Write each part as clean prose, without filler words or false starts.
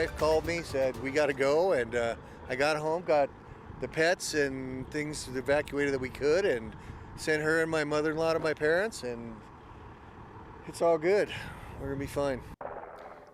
Wife called me, said we got to go, and I got home, got the pets and things evacuated that we could, and sent her and my mother-in-law to my parents, and it's all good. We're gonna be fine.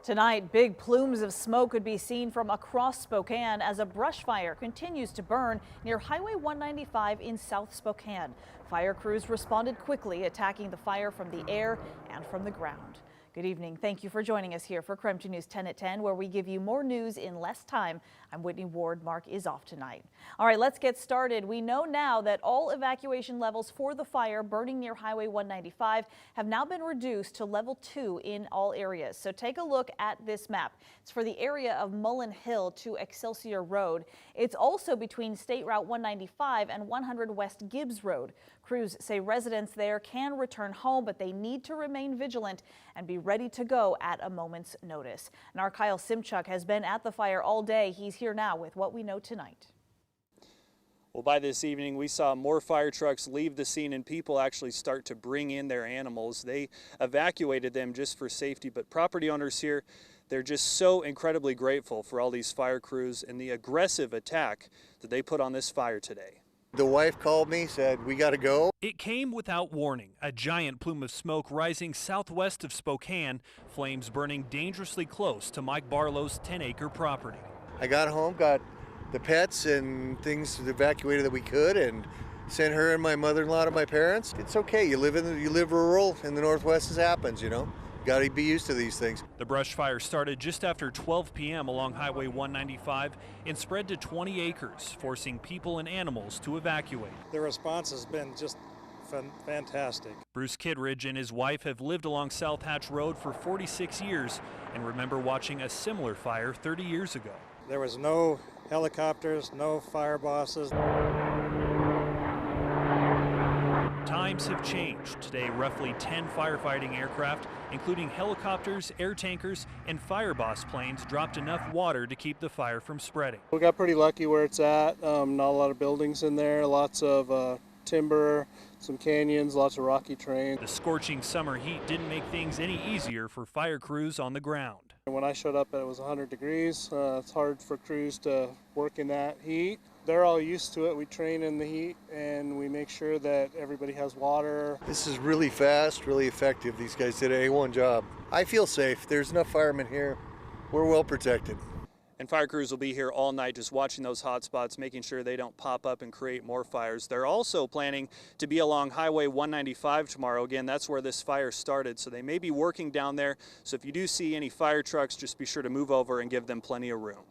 Tonight, big plumes of smoke could be seen from across Spokane as a brush fire continues to burn near Highway 195 in South Spokane. Fire crews responded quickly, attacking the fire from the air and from the ground. Good evening. Thank you for joining us here for KREM 2 News 10 at 10, where we give you more news in less time. I'm Whitney Ward. Mark is off tonight. All right, let's get started. We know now that all evacuation levels for the fire burning near Highway 195 have now been reduced to level 2 in all areas. So take a look at this map. It's for the area of Mullen Hill to Excelsior Road. It's also between State Route 195 and 100 West Gibbs Road. Crews say residents there can return home, but they need to remain vigilant and be ready to go at a moment's notice. And our Kyle Simchuk has been at the fire all day. He's here now with what we know tonight. Well, by this evening, we saw more fire trucks leave the scene and people actually start to bring in their animals. They evacuated them just for safety, but property owners here, they're just so incredibly grateful for all these fire crews and the aggressive attack that they put on this fire today. The wife called me, said we got to go. It came without warning. A giant plume of smoke rising southwest of Spokane, flames burning dangerously close to Mike Barlow's 10-acre property. I got home, got the pets and things evacuated that we could, and sent her and my mother-in-law to my parents. It's okay. You live rural in the Northwest. This happens, you know. Got to be used to these things. The brush fire started just after 12 p.m. along Highway 195 and spread to 20 acres, forcing people and animals to evacuate. The response has been just fantastic. Bruce Kittredge and his wife have lived along South Hatch Road for 46 years and remember watching a similar fire 30 years ago. There was no helicopters, no fire bosses. Times have changed. Today, roughly 10 firefighting aircraft, including helicopters, air tankers, and fire boss planes, dropped enough water to keep the fire from spreading. We got pretty lucky where it's at. Not a lot of buildings in there, lots of timber, some canyons, lots of rocky terrain. The scorching summer heat didn't make things any easier for fire crews on the ground. When I showed up, it was 100 degrees. It's hard for crews to work in that heat. They're all used to it. We train in the heat and we make sure that everybody has water. This is really fast, really effective. These guys did an A1 job. I feel safe. There's enough firemen here. We're well protected. And fire crews will be here all night just watching those hot spots, making sure they don't pop up and create more fires. They're also planning to be along Highway 195 tomorrow. Again, that's where this fire started, so they may be working down there. So if you do see any fire trucks, just be sure to move over and give them plenty of room.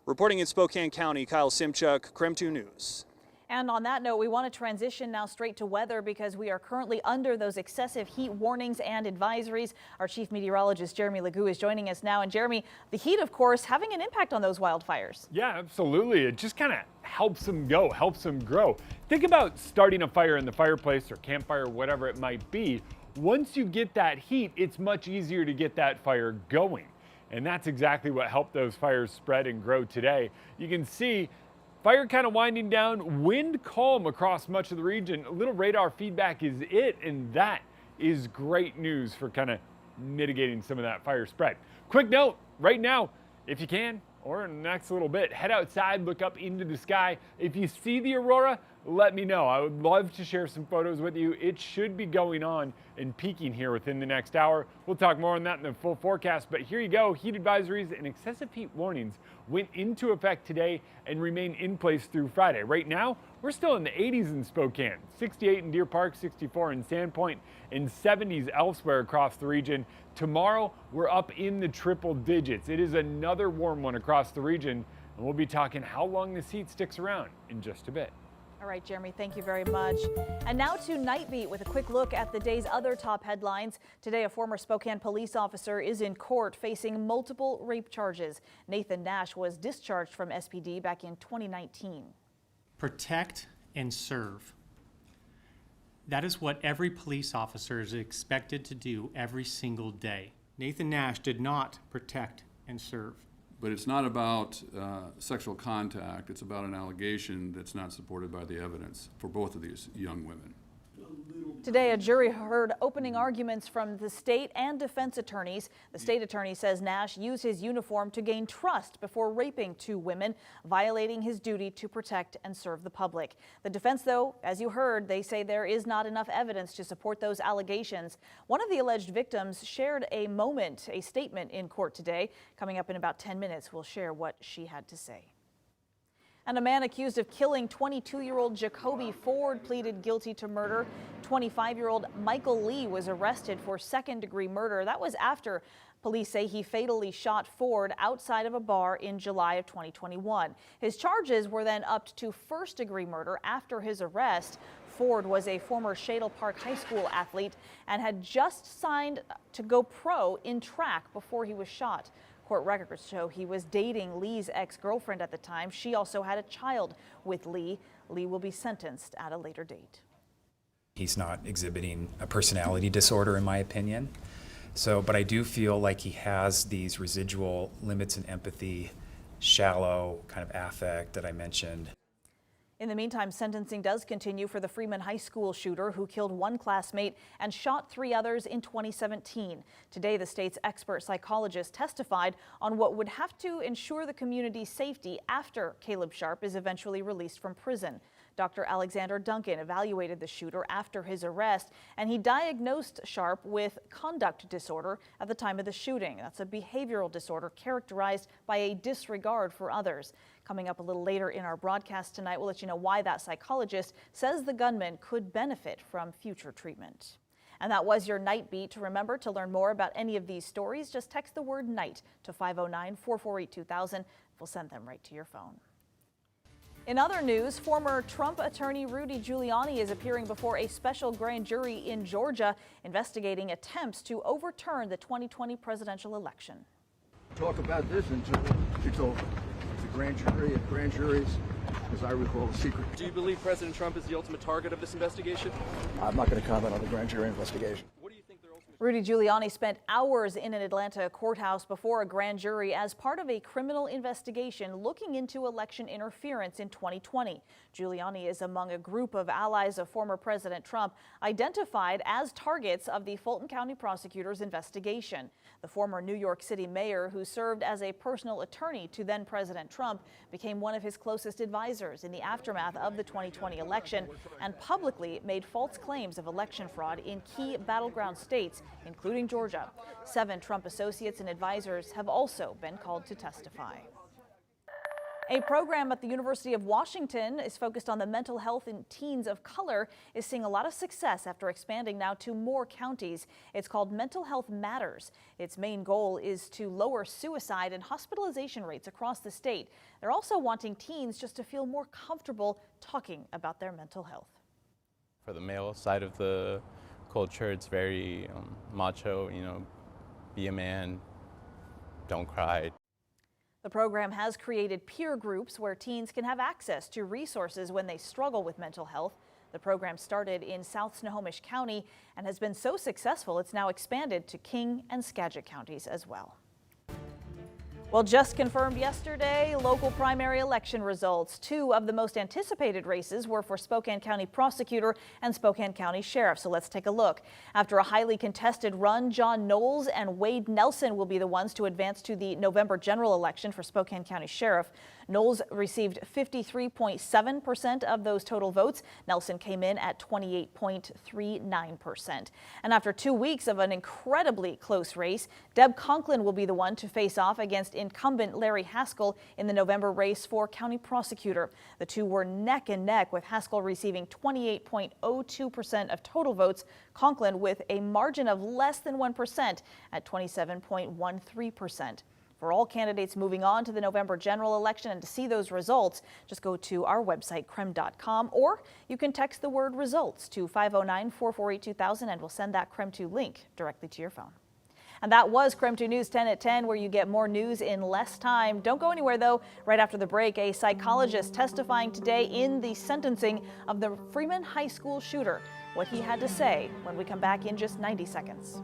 Reporting in Spokane County, Kyle Simchuk, KREM 2 News. And on that note, we want to transition now straight to weather because we are currently under those excessive heat warnings and advisories. Our chief meteorologist, Jeremy Legou, is joining us now. And Jeremy, the heat, of course, having an impact on those wildfires. Yeah, absolutely. It just kind of helps them go, helps them grow. Think about starting a fire in the fireplace or campfire, whatever it might be. Once you get that heat, it's much easier to get that fire going. And that's exactly what helped those fires spread and grow today. You can see fire kind of winding down, wind calm across much of the region. A little radar feedback is it, and that is great news for kind of mitigating some of that fire spread. Quick note, right now, if you can, or in the next little bit, head outside, look up into the sky. If you see the aurora, let me know. I would love to share some photos with you. It should be going on and peaking here within the next hour. We'll talk more on that in the full forecast, but here you go. Heat advisories and excessive heat warnings went into effect today and remain in place through Friday. Right now, we're still in the 80s in Spokane, 68 in Deer Park, 64 in Sandpoint, and 70s elsewhere across the region. Tomorrow, we're up in the triple digits. It is another warm one across the region, and we'll be talking how long this heat sticks around in just a bit. All right, Jeremy, thank you very much. And now to Nightbeat with a quick look at the day's other top headlines. Today, a former Spokane police officer is in court facing multiple rape charges. Nathan Nash was discharged from SPD back in 2019. Protect and serve. That is what every police officer is expected to do every single day. Nathan Nash did not protect and serve. But it's not about sexual contact. It's about an allegation that's not supported by the evidence for both of these young women. Today, a jury heard opening arguments from the state and defense attorneys. The state attorney says Nash used his uniform to gain trust before raping 2 women, violating his duty to protect and serve the public. The defense, though, as you heard, they say there is not enough evidence to support those allegations. One of the alleged victims shared a statement in court today. Coming up in about 10 minutes, we'll share what she had to say. And a man accused of killing 22-year-old Jacoby Ford pleaded guilty to murder. 25-year-old Michael Lee was arrested for second-degree murder. That was after police say he fatally shot Ford outside of a bar in July of 2021. His charges were then upped to first-degree murder after his arrest. Ford was a former Shadle Park High School athlete and had just signed to go pro in track before he was shot. Court records show he was dating Lee's ex-girlfriend at the time. She also had a child with Lee. Lee will be sentenced at a later date. He's not exhibiting a personality disorder, in my opinion. But I do feel like he has these residual limits in empathy, shallow kind of affect that I mentioned. In the meantime, sentencing does continue for the Freeman High School shooter who killed 1 classmate and shot 3 others in 2017. Today, the state's expert psychologist testified on what would have to ensure the community's safety after Caleb Sharp is eventually released from prison. Dr. Alexander Duncan evaluated the shooter after his arrest, and he diagnosed Sharp with conduct disorder at the time of the shooting. That's a behavioral disorder characterized by a disregard for others. Coming up a little later in our broadcast tonight, we'll let you know why that psychologist says the gunman could benefit from future treatment. And that was your Night Beat. Remember, to learn more about any of these stories, just text the word NIGHT to 509-448-2000. We'll send them right to your phone. In other news, former Trump attorney Rudy Giuliani is appearing before a special grand jury in Georgia investigating attempts to overturn the 2020 presidential election. Talk about this until it's over. It's a grand jury, and grand juries, as I recall, a secret. Do you believe President Trump is the ultimate target of this investigation? I'm not going to comment on the grand jury investigation. What do you think their ultimate... Rudy Giuliani spent hours in an Atlanta courthouse before a grand jury as part of a criminal investigation looking into election interference in 2020. Giuliani is among a group of allies of former President Trump identified as targets of the Fulton County prosecutor's investigation. The former New York City mayor, who served as a personal attorney to then President Trump, became one of his closest advisors in the aftermath of the 2020 election and publicly made false claims of election fraud in key battleground states, including Georgia. 7 Trump associates and advisors have also been called to testify. A program at the University of Washington is focused on the mental health in teens of color is seeing a lot of success after expanding now to more counties. It's called Mental Health Matters. Its main goal is to lower suicide and hospitalization rates across the state. They're also wanting teens just to feel more comfortable talking about their mental health. For the male side of the culture, it's very macho, be a man, don't cry. The program has created peer groups where teens can have access to resources when they struggle with mental health. The program started in South Snohomish County and has been so successful it's now expanded to King and Skagit counties as well. Well, just confirmed yesterday, local primary election results. 2 of the most anticipated races were for Spokane County prosecutor and Spokane County sheriff. So let's take a look. After a highly contested run, John Knowles and Wade Nelson will be the ones to advance to the November general election for Spokane County sheriff. Knowles received 53.7% of those total votes. Nelson came in at 28.39%. And after 2 weeks of an incredibly close race, Deb Conklin will be the one to face off against incumbent Larry Haskell in the November race for county prosecutor. The 2 were neck and neck, with Haskell receiving 28.02% of total votes, Conklin with a margin of less than 1% at 27.13%. For all candidates moving on to the November general election and to see those results, just go to our website, KREM.com, or you can text the word results to 509-448-2000 and we'll send that KREM 2 link directly to your phone. And that was KREM 2 News 10 at 10, where you get more news in less time. Don't go anywhere, though. Right after the break, a psychologist testifying today in the sentencing of the Freeman High School shooter. What he had to say when we come back in just 90 seconds.